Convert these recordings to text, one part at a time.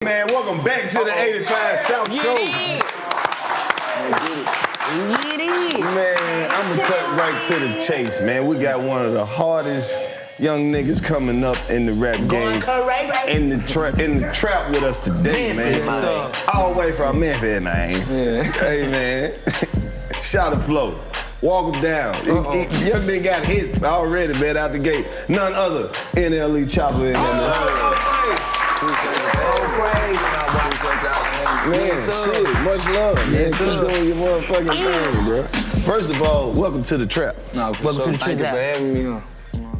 Man, welcome back to the 85 South Show. Man, I'm gonna cut right to the chase, man. We got one of the hardest young niggas coming up in the rap game. In the trap with us today, man. All the way from Memphis, man. Yeah. Hey, man. Shout the flow. Walk him down. Young nigga got hits already, man, out the gate. None other NLE Choppa in there. Man, shit, much love, man. Keep doing your motherfucking thing, bro. First of all, welcome to the trap. No, welcome to the trap. Thank you for having me here.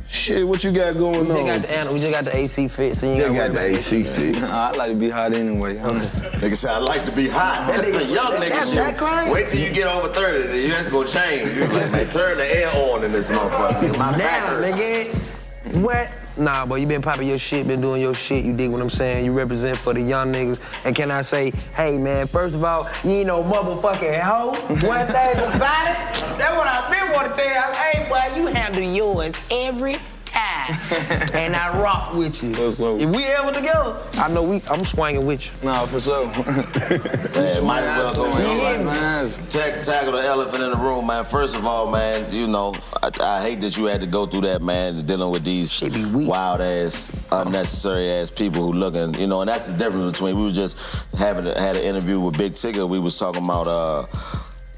Shit, what you got going on? We just got the AC fit, so you got the AC fit. I like to be hot anyway. Nigga said, I like to be hot. That's a young nigga shit. Wait till you get over 30, then you just gonna change. You like, man, turn the air on in this motherfucker. My back hurt. Nigga, what? Nah, boy, you been popping your shit, been doing your shit, you dig what I'm saying? You represent for the young niggas. And can I say, hey, man, first of all, you ain't no motherfucking hoe. One thing about it, that's what I been want to tell you. Hey, boy, you handle yours every time. And I rock with you. If we ever together, I know I'm swinging with you. Nah, for sure. Man, might as well go tackle the elephant in the room, man. First of all, man, you know, I hate that you had to go through that, man, dealing with these wild-ass, unnecessary-ass people who looking, you know, and that's the difference between, we was just had an interview with Big Tigger. We was talking about,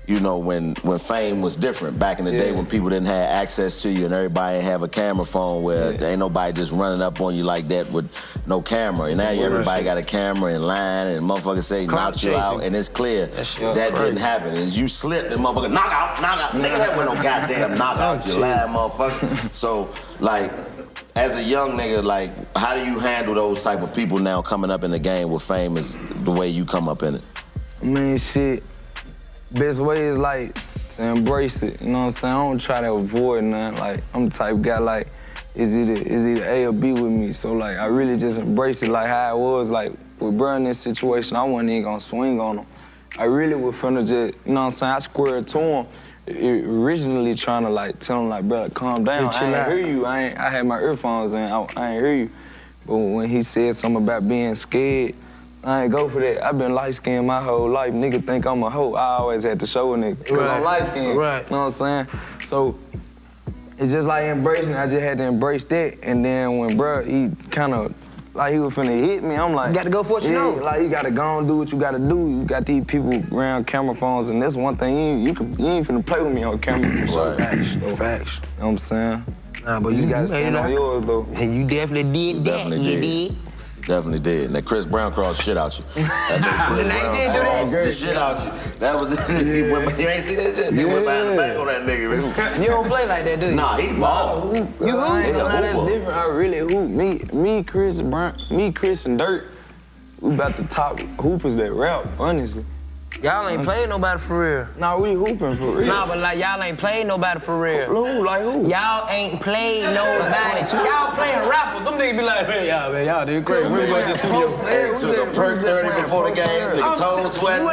you know, when fame was different back in the day, when people didn't have access to you and everybody didn't have a camera phone where ain't nobody just running up on you like that with no camera. And now everybody got a camera in line and motherfuckers say knock you out, and it's clear that didn't happen. And you slipped and motherfucker knock out. Nigga, that wasn't no goddamn knockout, you lying motherfucker. So, like, as a young nigga, like, how do you handle those type of people now coming up in the game with fame is the way you come up in it? Man, shit. Best way is like to embrace it, you know what I'm saying? I don't try to avoid nothing. Like, I'm the type of guy like, is either A or B with me. So like, I really just embrace it like how it was. Like with bro in this situation, I wasn't even gonna swing on him. I really was finna just, you know what I'm saying? I squared to him, originally trying to like tell him like, brother, calm down. I ain't hear you. I had my earphones in. I ain't hear you. But when he said something about being scared, I ain't go for that. I've been light-skinned my whole life. Nigga think I'm a hoe. I always had to show a nigga, because I'm light-skinned. Right. You know what I'm saying? So it's just like embracing it. I just had to embrace that. And then when bruh, he kind of, like he was finna hit me, I'm like, you gotta go for what you know. Like you gotta go and do what you gotta do. You got these people around camera phones, and that's one thing, you ain't finna play with me on camera. Facts. You know what I'm saying? Nah, but you gotta stand on yours, though. And you definitely did that. You did. Definitely did. And that Chris Brown crossed shit out you. That Chris Brown crossed the shit out you. That was you ain't see that shit? He went behind the back on that nigga. You don't play like that, do you? Nah, he ball. You hoop? That's different. I really hoop. Me, Chris, and Dirt, we about the top hoopers that rap, honestly. Y'all ain't played nobody for real. Nah, we hooping for real. Nah, but like y'all ain't played nobody for real. Who? Like who? Y'all ain't played nobody. Y'all playing rappers. Them niggas be like, man, y'all did crazy. We went to the studio. Took a perk 30 before the games, nigga toes sweating.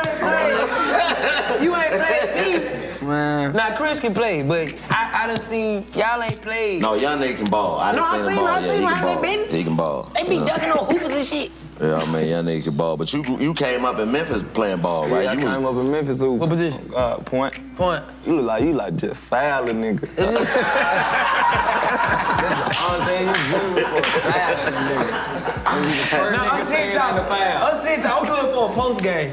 You ain't played me. Man. Now Chris can play, but I done seen y'all ain't played. No, young nigga can ball. I done seen him ball. Yeah, he can ball. He can ball. They be ducking on hoopers and shit. Yeah, I mean, young nigga can ball. But you came up in Memphis playing ball, right? Yeah, I came up in Memphis. What position? Point. Point. You look like just foul a nigga. That's the only thing you do for foul a nigga. No, I'm sitting talking. I'm good for a post game.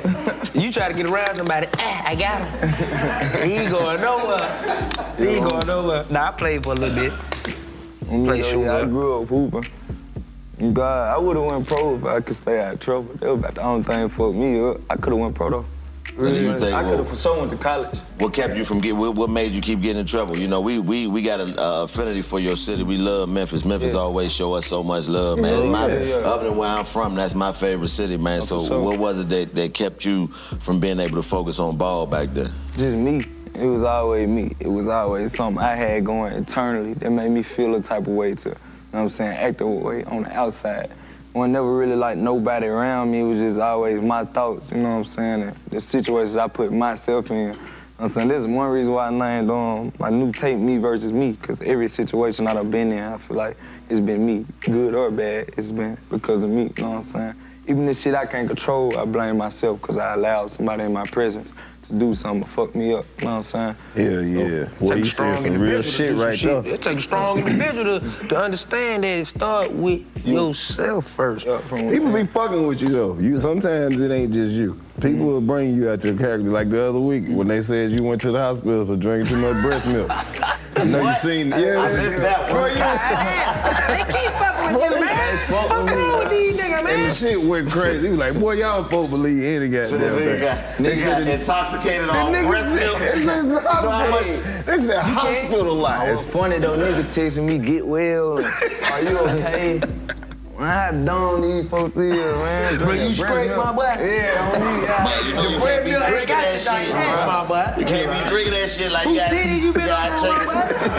You try to get around somebody, I got him. He ain't going nowhere. Nah, I played for a little bit. I grew up hooping. God, I would've went pro if I could stay out of trouble. That was about the only thing for me up. I could've went pro though. Really, I could've for sure went to college. What kept you from what made you keep getting in trouble? You know, we got an affinity for your city. We love Memphis. Memphis always show us so much love, man. Other than where I'm from, that's my favorite city, man. So what was it that kept you from being able to focus on ball back then? Just me. It was always me. It was always something I had going internally that made me feel a type of way to, you know what I'm saying, act a way on the outside. When never really like nobody around me, it was just always my thoughts, you know what I'm saying, and the situations I put myself in. You know what I'm saying, this is one reason why I named my new tape, Me Versus Me, because every situation I've been in, I feel like it's been me, good or bad, it's been because of me, you know what I'm saying? Even the shit I can't control, I blame myself because I allowed somebody in my presence to do something to fuck me up. You know what I'm saying? Hell yeah. Well, you said some real shit right there. It takes a strong individual to understand that it start with yourself first. People be fucking with you though. Sometimes it ain't just you. People will bring you out your character. Like the other week when they said you went to the hospital for drinking too much breast milk. I know you seen that. Yeah, I missed that one. They keep fucking with you, man. Fuck around with these niggas, man. And the shit went crazy. He was like, boy, y'all folk believe any goddamn thing. They got intoxicated on breast milk. They said hospitalized. It's funny though, niggas texting me, get well, are you okay? Man, how dumb these folks is, man. Bro, you straight, my boy? Yeah, on me. Man, you know you can't be drinking that shit, bro. You can't be drinking that shit like you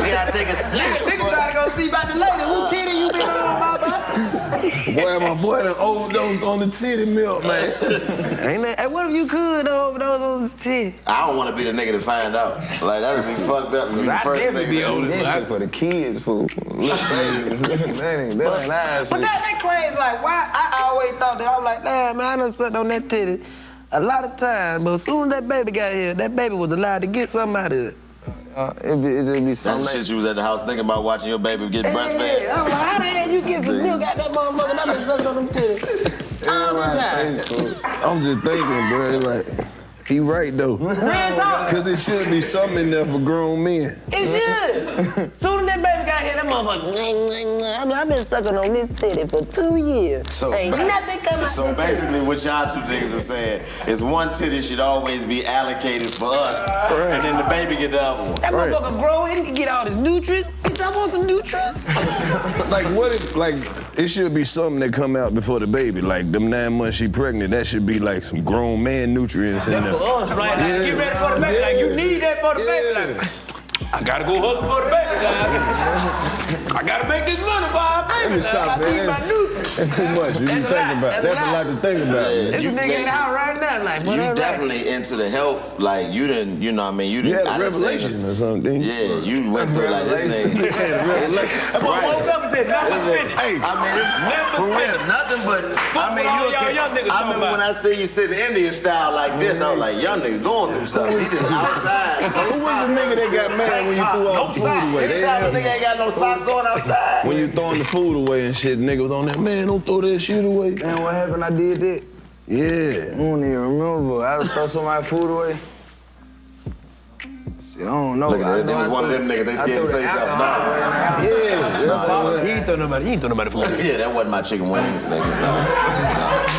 gotta take a sip. Nigga try to go see about the lady. Who titty you been on, my boy? Boy, my boy done overdosed on the titty milk, man. Ain't that? Hey, what if you could overdose on this titty? I don't want to be the nigga to find out. Like, that would be fucked up to be the first nigga. That shit for the kids, fool. That ain't nice. But that crazy. Like, why? I always thought that. I was like, damn, man, I done sucked on that titty a lot of times. But as soon as that baby got here, that baby was allowed to get something out of it. It just be something. That's the shit you was at the house thinking about watching your baby get breastfed. Yeah, I was like, how the hell you get some milk out that motherfucker? That been sucked on them titties all the time. I'm just thinking, bro, like, he right though. Real talk. Cause it should be something in there for grown men. It should. Soon as that baby got here, that motherfucker, I've been sucking on this titty for 2 years. So, ain't nothing coming out. So basically what y'all two niggas are saying is one titty should always be allocated for us, and then the baby get the other one. That motherfucker grow and get all his nutrients. Bitch, I want some nutrients. Like what if, like, it should be something that come out before the baby. Like them 9 months she pregnant, that should be like some grown man nutrients in there. For us, right? Like, get ready for the baby. Like, you need that for the baby. Like, I gotta go hustle for the baby. I gotta make this money for our baby. Let me stop, man. That's too much. You think about. That's a lot to think about. This nigga in the house right now. Like, you definitely into the health. Like, you didn't, you know what I mean? You had a revelation or something. Yeah, you went through like this nigga. That boy woke up and said, nothing spinach. Hey, I mean, it's for real, nothing but, I mean, I remember when I see you sitting Indian style like this, I was like, young nigga going through something. He just outside. Who was the nigga that got mad when you threw all the food away? Anytime a nigga ain't got no socks on outside. When you throwing the food away and shit, nigga was on there, man, don't throw that shit away. Man, what happened? I did that. Yeah. I don't even remember. I was throw somebody's food away. Shit, I don't know. Look at that. They was one of them niggas, they scared to say something. Yeah. He ain't throw nobody food. Yeah, that wasn't my chicken wing, nigga.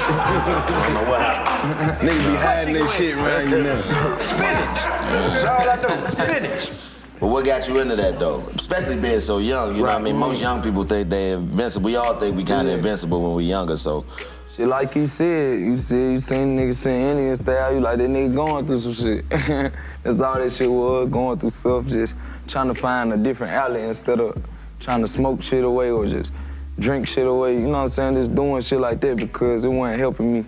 I don't know what happened. Niggas be hiding that shit around you now. Spinach. That's all I know, spinach. But what got you into that though? Especially being so young, you know what I mean? Most young people think they're invincible. We all think we kind of invincible when we're younger, so. Shit, like you said, you seen niggas saying Indian style, you like that nigga going through some shit. That's all that shit was, going through stuff, just trying to find a different outlet instead of trying to smoke shit away or just drink shit away, you know what I'm saying? Just doing shit like that because it wasn't helping me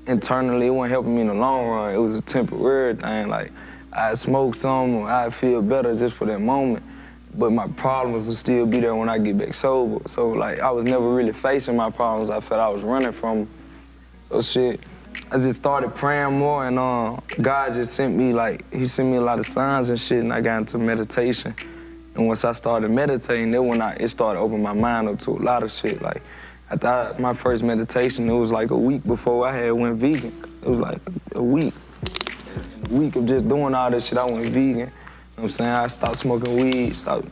internally, it wasn't helping me in the long run. It was a temporary thing, like I'd smoke some, I'd feel better just for that moment, but my problems would still be there when I get back sober. So like, I was never really facing my problems, I felt I was running from them. So shit, I just started praying more and God just sent me he sent me a lot of signs and shit and I got into meditation. And once I started meditating, then when it started opening my mind up to a lot of shit. Like, my first meditation, it was like a week before I had went vegan. It was like a week. A week of just doing all this shit, I went vegan. You know what I'm saying? I stopped smoking weed, stopped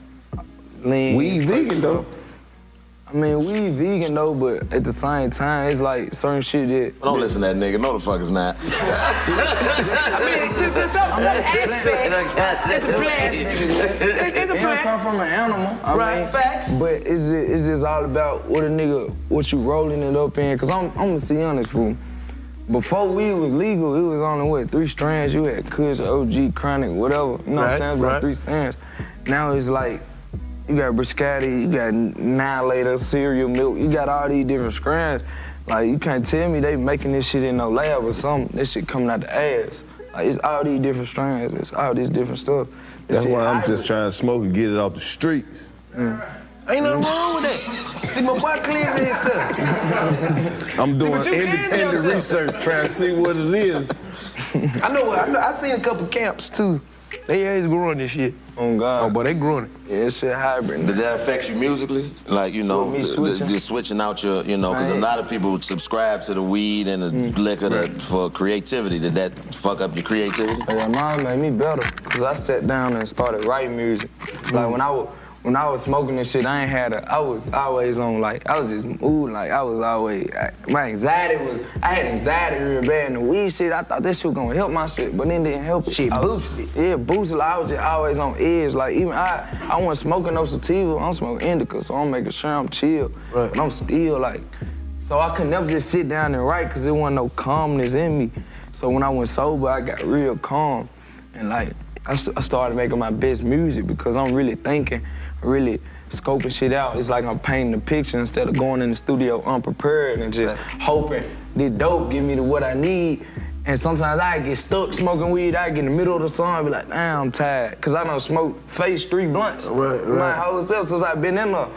lean. Weed vegan though? I mean, weed vegan though, but at the same time, it's like certain shit that... Don't listen to that nigga, no the fuck is not. I mean, it's a plant. It's a plant. It come from an animal. Right, facts. But it's just all about what you rolling it up in. Cause I'm gonna see honest, fool. Before weed was legal, it was only, 3 strands? You had Kush, OG, Chronic, whatever. You know what I'm saying? It was about 3 strands. Now it's like, you got Biscotti, you got Annihilator, cereal milk, you got all these different strands. Like, you can't tell me they making this shit in no lab or something. This shit coming out the ass. Like, it's all these different strands, it's all this different stuff. That's why I'm just trying to smoke and get it off the streets. Ain't nothing wrong with that. See, my boy cleansing himself. I'm doing independent research, trying to see what it is. I seen a couple camps too. They is growing this shit. Oh God. Oh, boy, they growing it. Yeah, this shit hybrid. Did that affect you musically? Like, you know, just switching out your, you know, because a lot of people subscribe to the weed and the liquor for creativity. Did that fuck up your creativity? Yeah, mine made me better, because I sat down and started writing music. Like, when I was smoking this shit, I was always on, like, I was just moving, like, I had anxiety real bad, and the weed shit, I thought this shit was gonna help my shit, but then it didn't help it. Shit boosted. Yeah, boosted, like, I was just always on edge, like, even I wasn't smoking no sativa, I'm smoking indica, so I'm making sure I'm chill, but I'm still, like, so I could never just sit down and write, because there wasn't no calmness in me. So when I went sober, I got real calm, and, like, I started making my best music, because I'm really thinking, really scoping shit out. It's like I'm painting a picture instead of going in the studio unprepared and just hoping this dope give me what I need. And sometimes I get stuck smoking weed. I get in the middle of the song and be like, damn, I'm tired. Cause I done smoked 3 blunts my whole self since I've been in there.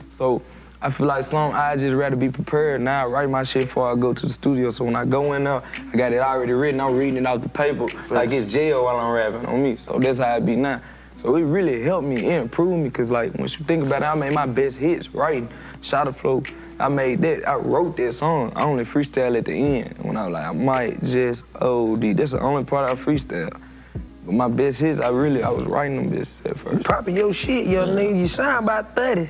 So I feel like I just rather be prepared now. I write my shit before I go to the studio. So when I go in there, I got it already written. I'm reading it out the paper like it's jail while I'm rapping on me. So that's how it be now. So it really helped me and improved me, because like, once you think about it, I made my best hits writing. Shotta Flow, I wrote that song. I only freestyle at the end. When I was like, I might just OD. That's the only part I freestyle. But my best hits, I was writing them bitches at first. You popping your shit, young nigga. You sound about 30. It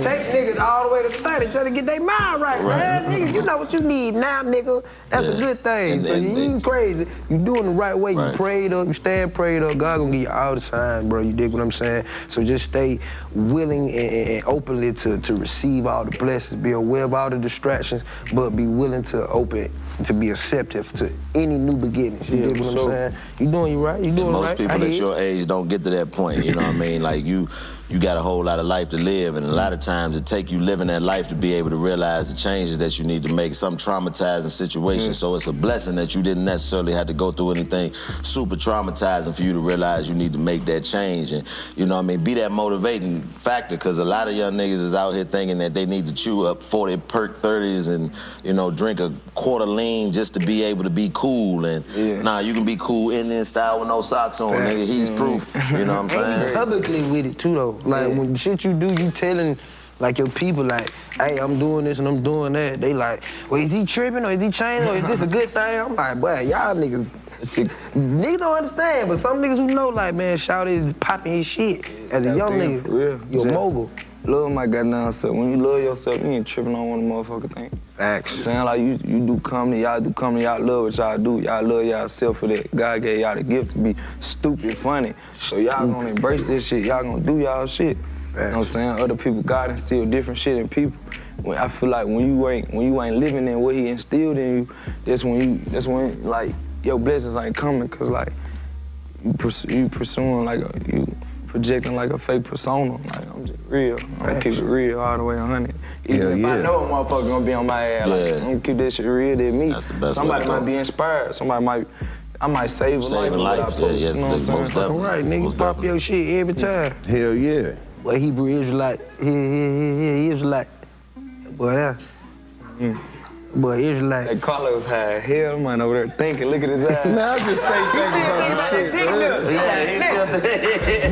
take niggas all the way to 30 trying to get their mind right, man. Niggas, you know what you need now, nigga. That's a good thing. So you ain't crazy. You doing the right way. You prayed up, you stand prayed up. God gonna give you all the signs, bro. You dig what I'm saying? So just stay willing and openly to receive all the blessings. Be aware of all the distractions, but be willing to be receptive to any new beginnings. You dig what I'm saying? You doing you right. You doing right. Most people at your age don't get to that point. You know what I mean? Like you got a whole lot of life to live, and a lot of times it take you living that life to be able to realize the changes that you need to make. Some traumatizing situations, so it's a blessing that you didn't necessarily have to go through anything super traumatizing for you to realize you need to make that change. And you know what I mean? Be that motivating factor, because a lot of young niggas is out here thinking that they need to chew up 40 perk 30s and, you know, drink a quarter lean just to be able to be cool. And nah, you can be cool Indian style with no socks on, nigga. He's proof. You know what I'm saying? Publicly with it too, though. Like when the shit you do, you telling like your people, like, hey, I'm doing this and I'm doing that. They like, well, is he tripping or is he changing or is this a good thing? I'm like, boy, y'all niggas don't understand, but some niggas who know, like, man, Shout is popping his shit as a young nigga. You're mogul. Love my goddamn self. When you love yourself, you ain't tripping on one of the motherfucking things. Facts. Saying like you do comedy, y'all do comedy, y'all love what y'all do. Y'all love y'allself for that. God gave y'all the gift to be stupid funny. So y'all gonna embrace this shit. Y'all gonna do y'all shit. You know what I'm saying? Other people, God instilled different shit in people. I feel like when you ain't living in what he instilled in you, that's when like your blessings ain't coming, cause like you pursuing like you projecting like a fake persona. Like I'm just real. I'm gonna keep it real all the way 100. Even if I know a motherfucker gonna be on my ass, like I'm gonna keep that shit real than me. That's the best Somebody might be inspired. I might save a life. Yes, most definitely. All right, nigga, pop your shit every time. Hell yeah. Well, Hebrew Israelite, he Israelite. Boy, Boy, Israelite. That Carlos had hell, man, over there thinking. Look at his eyes. Man, I just thinking about some shit, bro.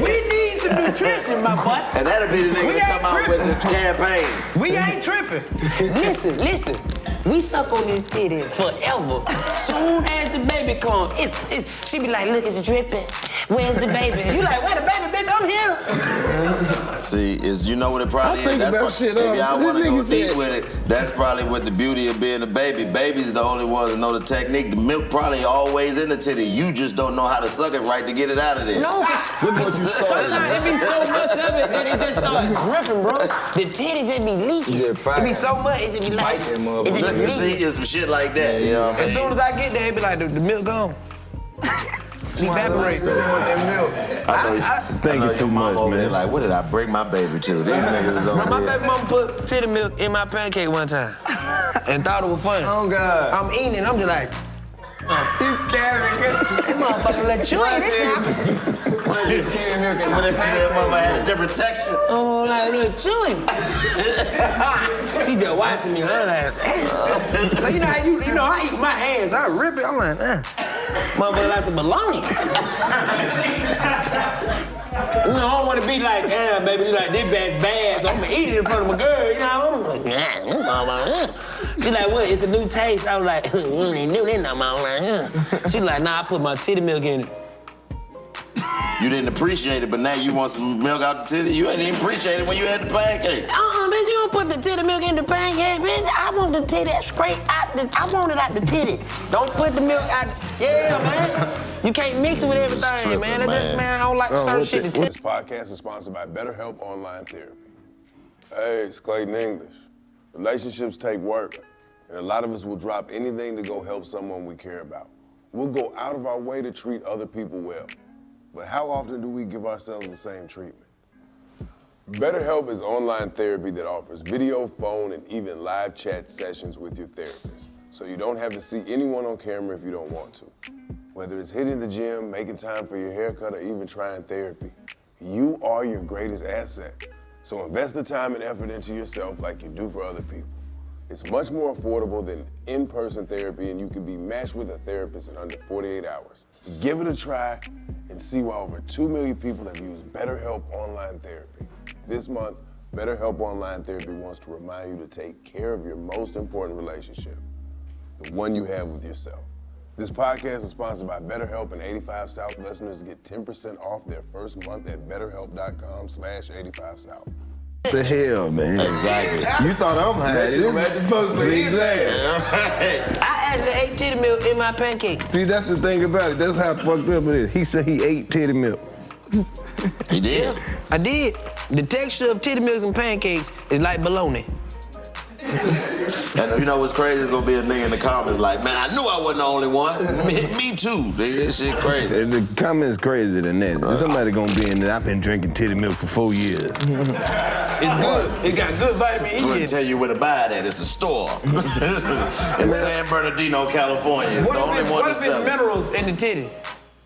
We need some nutrition, my boy. And that'll be the nigga that come out with the campaign. We ain't tripping. Listen. We suck on this titty forever. Soon as the baby come, she be like, look, it's dripping. Where's the baby? You like, where the baby, bitch? I'm here. See, you know what it probably is? If y'all want to go deep with it, that's probably what the beauty of being a baby. Babies the only ones that know the technique. The milk probably always in the titty. You just don't know how to suck it right to get it out of there. No, look what you started. Sometimes it be so much of it that it just starts dripping, bro. The titty just be leaking. It be so much, it just be like, it just be see, it's some shit like that, you know what I mean? As soon as I get there, it be like, the milk gone. Evaporate. Thank you too much, man. Like, what did I bring my baby to? These niggas is over My here. baby mama put titty milk in my pancake one time and thought it was funny. Oh, God. I'm eating it, I'm just like, That motherfucker let you in this time. When that mother had a different texture. Oh, like let you in. She just watching me. I'm like, damn. So you know how you know I eat my hands. I rip it. I'm like, motherfucker like some bologna. You know, I don't want to be like, damn, baby, you like this bad, so I'm gonna eat it in front of my girl, you know? I'm like, she like, what? It's a new taste. I was like, you ain't do that no more. She like, nah, I put my titty milk in it. You didn't appreciate it, but now you want some milk out the titty? You ain't even appreciate it when you had the pancakes. Bitch, you don't put the titty milk in the pancake, bitch. I want the titty straight out I want it out the titty. Don't put the milk out. Yeah, man. You can't mix it with everything, tripping, man. That's just, man, I don't like certain shit to This titty. podcast is sponsored by BetterHelp Online Therapy. Hey, it's Clayton English. Relationships take work, and a lot of us will drop anything to go help someone we care about. We'll go out of our way to treat other people well. But how often do we give ourselves the same treatment? BetterHelp is online therapy that offers video, phone, and even live chat sessions with your therapist. So you don't have to see anyone on camera if you don't want to. Whether it's hitting the gym, making time for your haircut, or even trying therapy, you are your greatest asset. So invest the time and effort into yourself like you do for other people. It's much more affordable than in-person therapy, and you can be matched with a therapist in under 48 hours. Give it a try and see why over 2 million people have used BetterHelp Online Therapy. This month, BetterHelp Online Therapy wants to remind you to take care of your most important relationship, the one you have with yourself. This podcast is sponsored by BetterHelp, and 85 South listeners get 10% off their first month at BetterHelp.com/85South. What the hell, man? Exactly. You thought I'm high. That's supposed to be exactly. I actually ate titty milk in my pancake. See, that's the thing about it. That's how fucked up it is. He said he ate titty milk. He did? I did. The texture of titty milk and pancakes is like bologna. And you know what's crazy? There's gonna be a nigga in the comments like, man, I knew I wasn't the only one. Me too. This shit crazy. And the comments crazier than that. Somebody gonna be in there, I've been drinking titty milk for 4 years. It's good. It got good vitamin E I'm in gonna it. tell you where to buy that. It's a store in San Bernardino, California. It's the only one What to if sell it's it. minerals in the titty?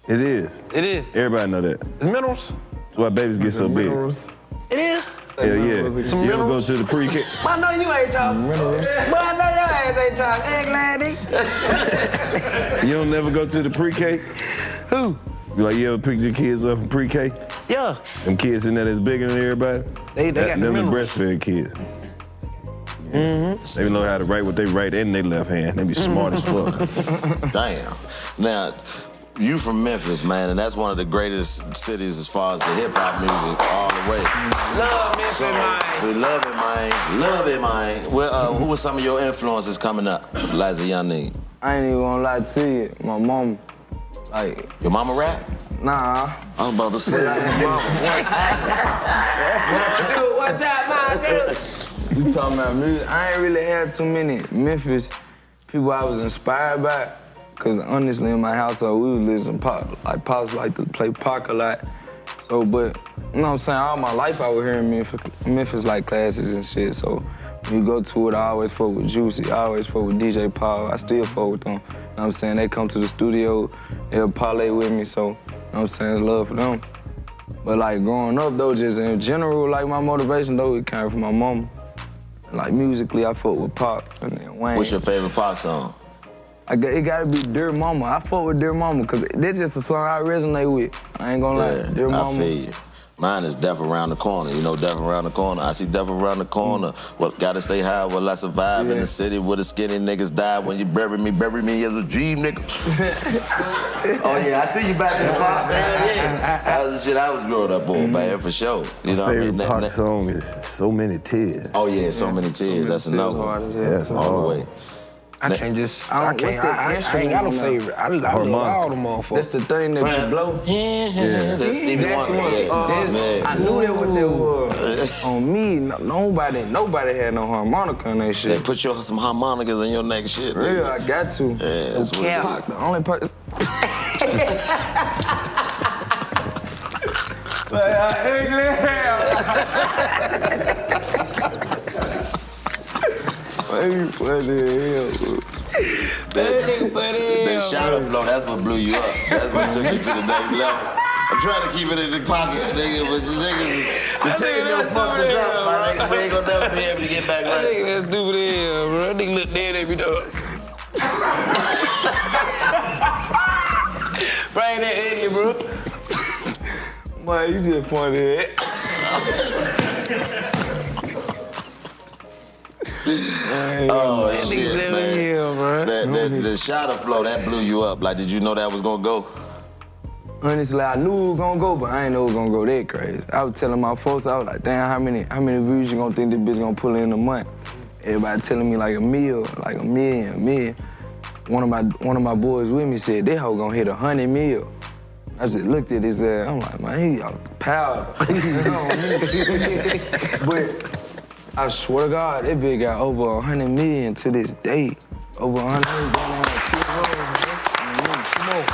It is. It is. Everybody know that. It's minerals? That's why babies get so big. It is. Hell yeah. Some You ever go minerals? to the pre-K? I know you ain't talking. But I know your ass ain't talking. Egg lady. You don't never go to the pre-K? Who? You ever picked your kids up from pre-K? Yeah. Them kids in there that's bigger than everybody? They got them the minerals. breastfed kids. They know how to write what they write in their left hand. They be smart as fuck. Damn. Now, you from Memphis, man, and that's one of the greatest cities as far as the hip-hop music all the way. Love Memphis, man. We love it, man. Love it, man. Well, who were some of your influences coming up as a young nigga? I ain't even gonna lie to you. My mom, like, Your mama rap? nah. I was about to say that. Dude, what's up, man, dude? You talking about music? I ain't really had too many Memphis people I was inspired by. Cause honestly, in my household, we was listening to pop. Like, pops like to play Pac a lot. So, but, you know what I'm saying? All my life I was hearing Memphis like classes and shit. So, when you go to it, I always fuck with Juicy. I always fuck with DJ Paul. I still fuck with them. You know what I'm saying? They come to the studio, they'll parlay with me. So, you know what I'm saying? Love for them. But like growing up though, just in general, like my motivation though, it came from my mama. Like musically, I fuck with Pop and then Wayne. What's your favorite pop song? It gotta be Dear Mama. I fuck with Dear Mama because that's just a song I resonate with. I ain't gonna lie. Dear Mama. I feel you. Mine is Death Around the Corner. You know Death Around the Corner? I see Death Around the Corner. Well, gotta stay high while I survive in the city where the skinny niggas die. When you bury me as a dream, nigga. Oh yeah, I see you back in the pop, man. Yeah. That was the shit I was growing up on, man, for sure. You know My what I favorite mean? pop song is So Many Tears. Oh yeah, So Many Tears. That's another one. Yeah, that's All the hard. way. I can't just, I what's can't, the I ain't got no instrument on favorite. I love all Harmonica. them motherfuckers. That's the thing that you blow. Yeah, that's Stevie That's Wonder. what- Yeah. I knew that what that was. On me, nobody had no harmonica on that They shit. put some harmonicas in your neck shit. Real, nigga. I got to. Yeah, that's what it cap. is. The only person. That shower flow, that's what blew you up. That's what took you to the next level. I'm trying to keep it in the pocket, nigga, but this niggas, the ticket don't fuck us up, my nigga. We ain't gonna never be able to get back right. That nigga, that's stupid as hell, bro. That nigga look dead at me, dog. Bro, ain't that ugly, bro? Man, you just pointed at Oh, shit, man. The shower flow, that blew you up. Like, did you know that was gonna go? Honestly, I knew it was gonna go, but I ain't know it was gonna go that crazy. I was telling my folks, I was like, damn, how many views you gonna think this bitch gonna pull in a month? Everybody telling me like a million. One of my boys with me said, that hoe gonna hit 100 mil. I just looked at his ass, I'm like, man, he out power. But I swear to God, that bitch got over 100 million to this day. Over 100 million going on Come on.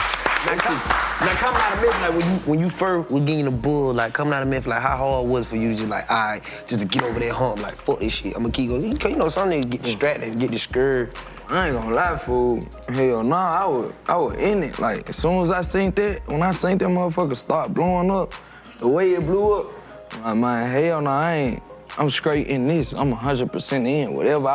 Now coming out of Memphis, like when you first was getting the bull, like coming out of Memphis, like how hard was it for you to just like, all right, just to get over that hump, like fuck this shit, I'm gonna keep going. You know, some niggas get distracted, get discouraged. I ain't gonna lie, fool. Hell nah, I was in it. Like as soon as I seen that, when I seen that motherfucker start blowing up, the way it blew up, like, man, hell nah, I'm straight in this. I'm 100% in. Whatever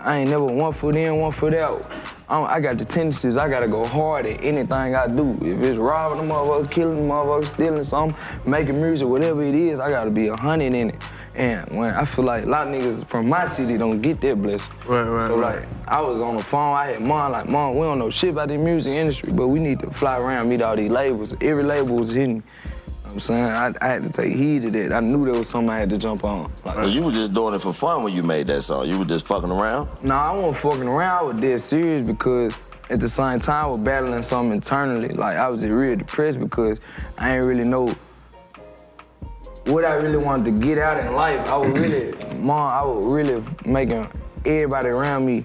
I ain't never 1 foot in, 1 foot out. I got the tendencies, I gotta go hard at anything I do. If it's robbing a motherfucker, killing a motherfucker, stealing something, making music, whatever it is, I gotta be 100 in it. And when I feel like a lot of niggas from my city don't get that blessing. Right. So like, I was on the phone, I had Mom, like, Mom, we don't know shit about the music industry, but we need to fly around, meet all these labels. Every label was hitting me. You know what I'm saying? I had to take heed to that. I knew there was something I had to jump on. Like, So you were just doing it for fun when you made that song? You were just fucking around? Nah, I wasn't fucking around. I was dead serious because at the same time I was battling something internally. Like I was just real depressed because I ain't really know what I really wanted to get out in life. I was really making everybody around me,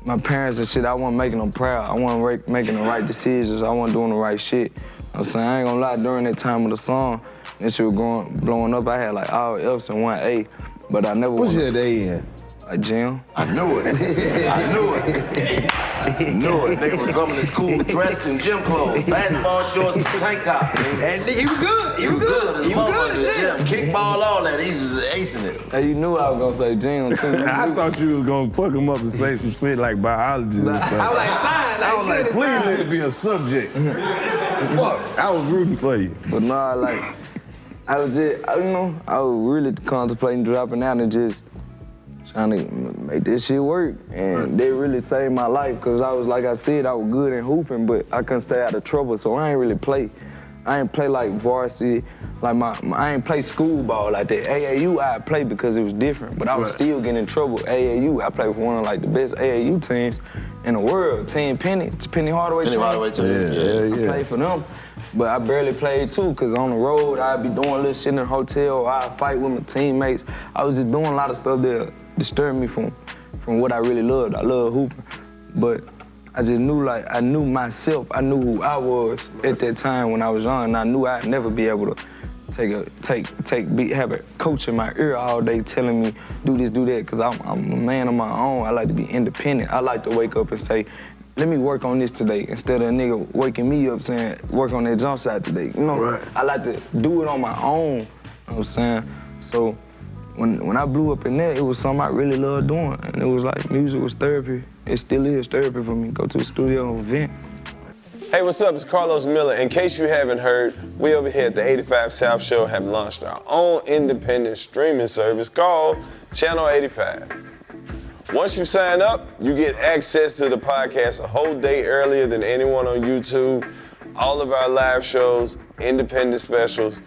my parents and shit, I wasn't making them proud. I wasn't making the right decisions. I wasn't doing the right shit. I'm saying, I ain't gonna lie, during that time of the song, this shit was blowing up. I had like all F's and 1 A, but I never What's your A in? Like gym. I knew it. Nigga was coming to school dressed in gym clothes, basketball shorts, and tank top. And he was good. He was good. He was good at gym. Kickball, all that. He was just acing it. Hey, you knew I was gonna say gym too. I thought you was gonna fuck him up and say some shit like biology or something. I was like, sign. I was like, please let it be a subject. Fuck, I was rooting for you. But nah, like, I was really contemplating dropping out and just trying to make this shit work. And they really saved my life, because I was, like I said, I was good in hooping, but I couldn't stay out of trouble, so I ain't really play. I ain't play like varsity, like I ain't play school ball like that. AAU, I played because it was different, but I was still getting in trouble. AAU, I played for one of like the best AAU teams in the world, Team Penny Hardaway team. Penny Hardaway team. Yeah. I played for them, but I barely played too, because on the road, I'd be doing little shit in the hotel, or I'd fight with my teammates. I was just doing a lot of stuff that disturbed me from what I really loved. I love hooping, but I just knew, I knew myself. I knew who I was at that time when I was young, and I knew I'd never be able to have a coach in my ear all day telling me, do this, do that, because I'm a man on my own. I like to be independent. I like to wake up and say, let me work on this today, instead of a nigga waking me up saying, work on that jump shot today. You know, I like to do it on my own, you know what I'm saying? So when I blew up in that, it was something I really loved doing, and it was like music was therapy. It still is therapy for me. Go to the studio and vent. Hey, what's up? It's Carlos Miller. In case you haven't heard, we over here at the 85 South Show have launched our own independent streaming service called Channel 85. Once you sign up, you get access to the podcast a whole day earlier than anyone on YouTube, all of our live shows, independent specials,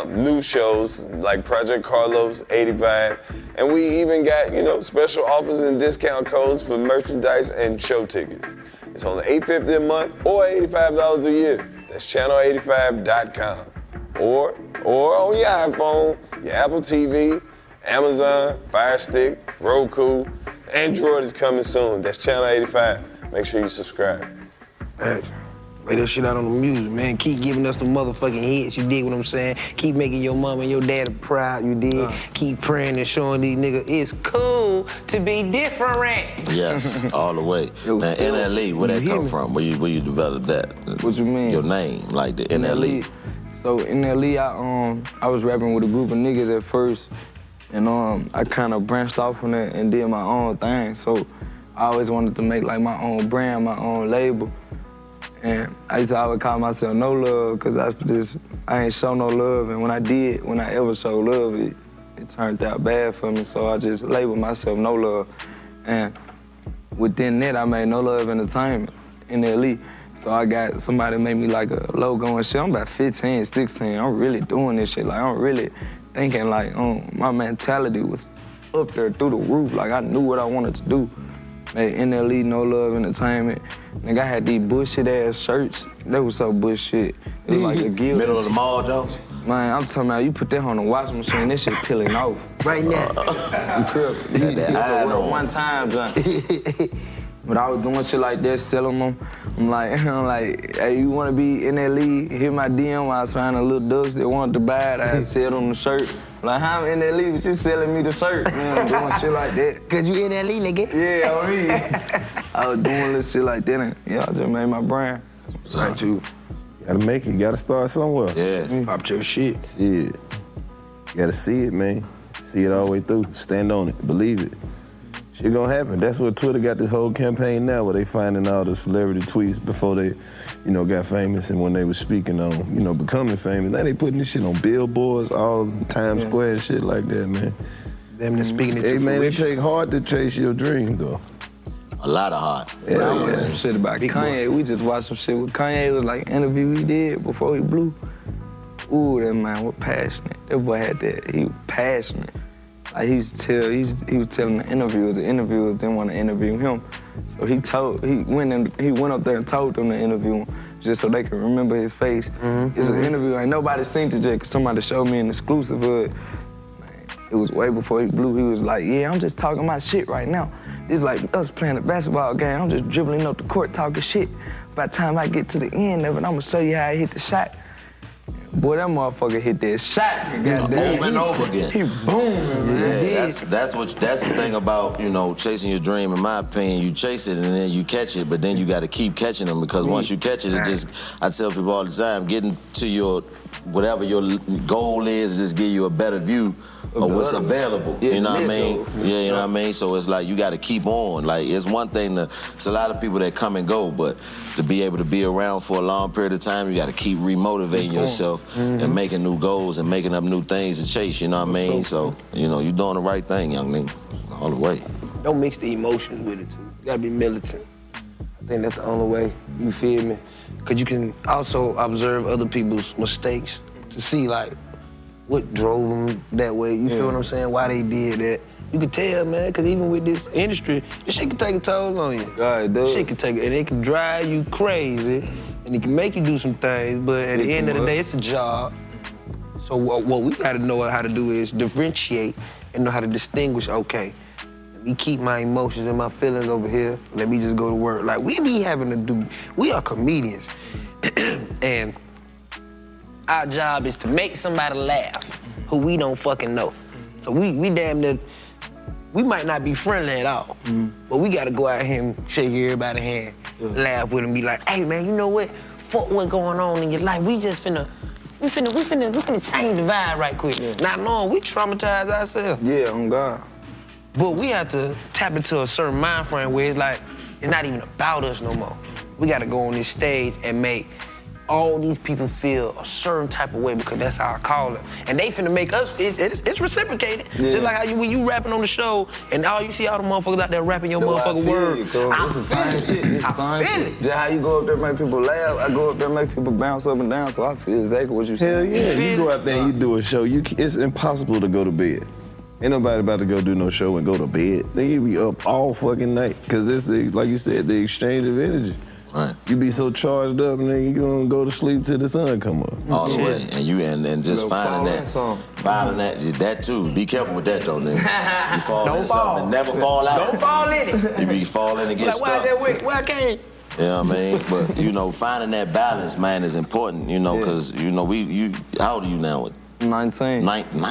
new shows like Project Carlos 85, and we even got, special offers and discount codes for merchandise and show tickets. It's only $8.50 a month or $85 a year. That's channel85.com. Or on your iPhone, your Apple TV, Amazon, Fire Stick, Roku. Android is coming soon. That's Channel 85. Make sure you subscribe. Hey. Lay that shit out on the music, man. Keep giving us the motherfucking hits, you dig what I'm saying? Keep making your mama and your daddy proud, you dig? Keep praying and showing these niggas it's cool to be different. Yes, all the way. Now, NLE, where that come from? Where you developed that? What you mean? Your name, like the NLE. So NLE, I was rapping with a group of niggas at first, and I kind of branched off from that and did my own thing. So I always wanted to make like my own brand, my own label. And I used to always call myself No Love, cause I ain't show no love. And when I ever showed love, it turned out bad for me. So I just labeled myself No Love. And within that, I made No Love Entertainment, NLE. So I got somebody made me like a logo and shit. I'm about 15, 16. I'm really doing this shit. Like, I'm really thinking like, my mentality was up there through the roof. Like, I knew what I wanted to do. Made NLE, No Love Entertainment. Nigga, I had these bullshit ass shirts. They was so bullshit. It was like a guild. Middle of the mall, Jones? Man, I'm talking about you put that on the washing machine, this shit peeling off. Right now. You crip. You just wear one time, John. But I was doing shit like that, selling them. I'm like, hey, you wanna be NLE? Hit my DM while I was finding a little ducks that wanted to buy it. I had said on the shirt. Like, how I'm NLE, but you selling me the shirt, man. I'm doing shit like that. Cause you NLE, nigga? Yeah, on me. I was doing this shit like that, and yeah, I just made my brand. Right, you gotta make it, you gotta start somewhere. Yeah. Pop your shit. Shit. You gotta see it, man. See it all the way through. Stand on it. Believe it. Shit gonna happen. That's what Twitter got this whole campaign now, where they finding all the celebrity tweets before they, got famous and when they was speaking on, becoming famous. Now they putting this shit on billboards, all Times Square and shit like that, man. Them that speaking it to Hey, man, it fruition. take hard to chase your dream, though. A lot of heart. Yeah, I watched some shit about Kanye. We just watched some shit with Kanye. It was like an interview he did before he blew. Ooh, that man was passionate. That boy had that. He was passionate. Like he was telling the interviewers didn't want to interview him. So he went up there and told them to interview him just so they could remember his face. It's an interview, ain't nobody seen it yet, cause somebody showed me an exclusive of it. Man, it was way before he blew. He was like, yeah, I'm just talking my shit right now. It's like us playing a basketball game. I'm just dribbling up the court talking shit. By the time I get to the end of it, I'm gonna show you how I hit the shot. Boy, that motherfucker hit that shot. Over and over again. He booming. Yeah, that's the thing about, chasing your dream. In my opinion, you chase it and then you catch it, but then you got to keep catching them, because once you catch it, I tell people all the time, getting to whatever your goal is, just give you a better view of what's available. Yeah, you know what I mean? Yeah, you know what I mean? So it's like you got to keep on. Like, it's one thing it's a lot of people that come and go, but to be able to be around for a long period of time, you got to keep remotivating yourself and making new goals and making up new things to chase, you know what I mean? So, you're doing the right thing, young nigga, all the way. Don't mix the emotions with it, too. You gotta be militant. I think that's the only way, you feel me? Because you can also observe other people's mistakes to see, like, what drove them that way. You feel what I'm saying? Why they did that. You can tell, man, because even with this industry, this shit can take a toll on you. God, dude. Shit can take it, and it can drive you crazy, and it can make you do some things, but at the end of the day, it's a job. So what we gotta know how to do is differentiate and know how to distinguish, okay, let me keep my emotions and my feelings over here, let me just go to work. Like, we be having to do, we are comedians, and our job is to make somebody laugh who we don't fucking know. So we damn near, we might not be friendly at all, but we gotta go out here and shake everybody's hand, laugh with them, be like, hey man, you know what? Fuck what's going on in your life. We just finna change the vibe right quick. Not knowing we traumatize ourselves. Yeah, on God. But we have to tap into a certain mind frame where it's like, it's not even about us no more. We gotta go on this stage and make all these people feel a certain type of way, because that's our calling. And they finna make us, it's reciprocated. Yeah. Just like how when you rapping on the show and all you see all the motherfuckers out there rapping your motherfucking word. I feel it. Just how you go up there and make people laugh, I go up there and make people bounce up and down, so I feel exactly what you're saying. Hell yeah, you go out there and you do a show, it's impossible to go to bed. Ain't nobody about to go do no show and go to bed. Then you be up all fucking night, because it's like you said, the exchange of energy. Right. You be so charged up, and then you gonna go to sleep till the sun come up. All the way, and just finding that too. Be careful with that though, nigga. You fall in something and never fall out. Don't fall in it. You be falling and get like, stuck. Why I can't? You know what I mean? But, you know, finding that balance, man, is important, you know, because, you know, how old are you now? 19. 19. Damn,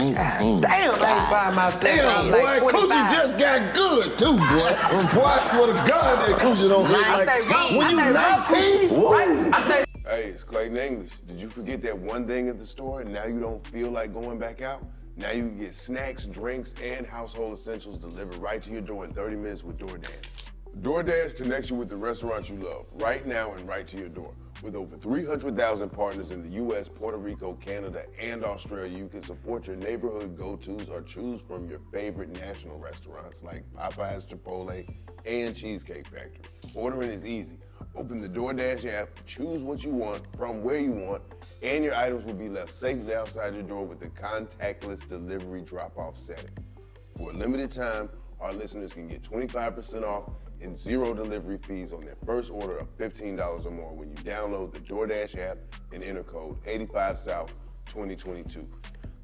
I ain't find myself. Damn, boy, like Coochie just got good, too, boy. Boy, I swear to God, that Coochie don't look like... When you 19? Hey, it's Clayton English. Did you forget that one thing at the store and now you don't feel like going back out? Now you can get snacks, drinks, and household essentials delivered right to your door in 30 minutes with DoorDash. DoorDash connects you with the restaurants you love right now and right to your door. With over 300,000 partners in the US, Puerto Rico, Canada, and Australia, you can support your neighborhood go-tos or choose from your favorite national restaurants like Popeyes, Chipotle, and Cheesecake Factory. Ordering is easy. Open the DoorDash app, choose what you want from where you want, and your items will be left safely outside your door with the contactless delivery drop-off setting. For a limited time, our listeners can get 25% off and 0 delivery fees on their first order of $15 or more when you download the DoorDash app and enter code 85South2022.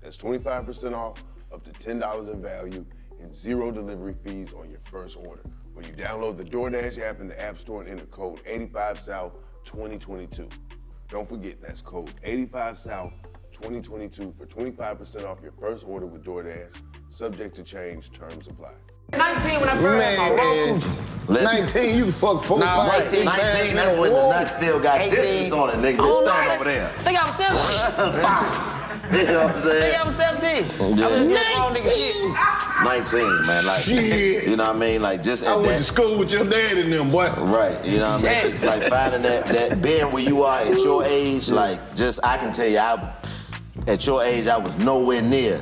That's 25% off, up to $10 in value, and 0 delivery fees on your first order when you download the DoorDash app in the App Store and enter code 85South2022. Don't forget, that's code 85South2022 for 25% off your first order with DoorDash, subject to change, terms apply. 19 when I first had my raw coochie. 19, you can fuck 4, 5, 6 times. 19, that's when the nut still got 18. distance on it, nigga. This stand over there. Think I'm 17. You know what I'm saying? Think I'm 17. Yeah. I was just wrong nigga shit. 19, man, like, Shit. you know what I mean? Like, just I at went to that, school with your dad and them, boy. right, you know what I mean? Like, finding that being where you are at your age, like, just, I can tell you, at your age, I was nowhere near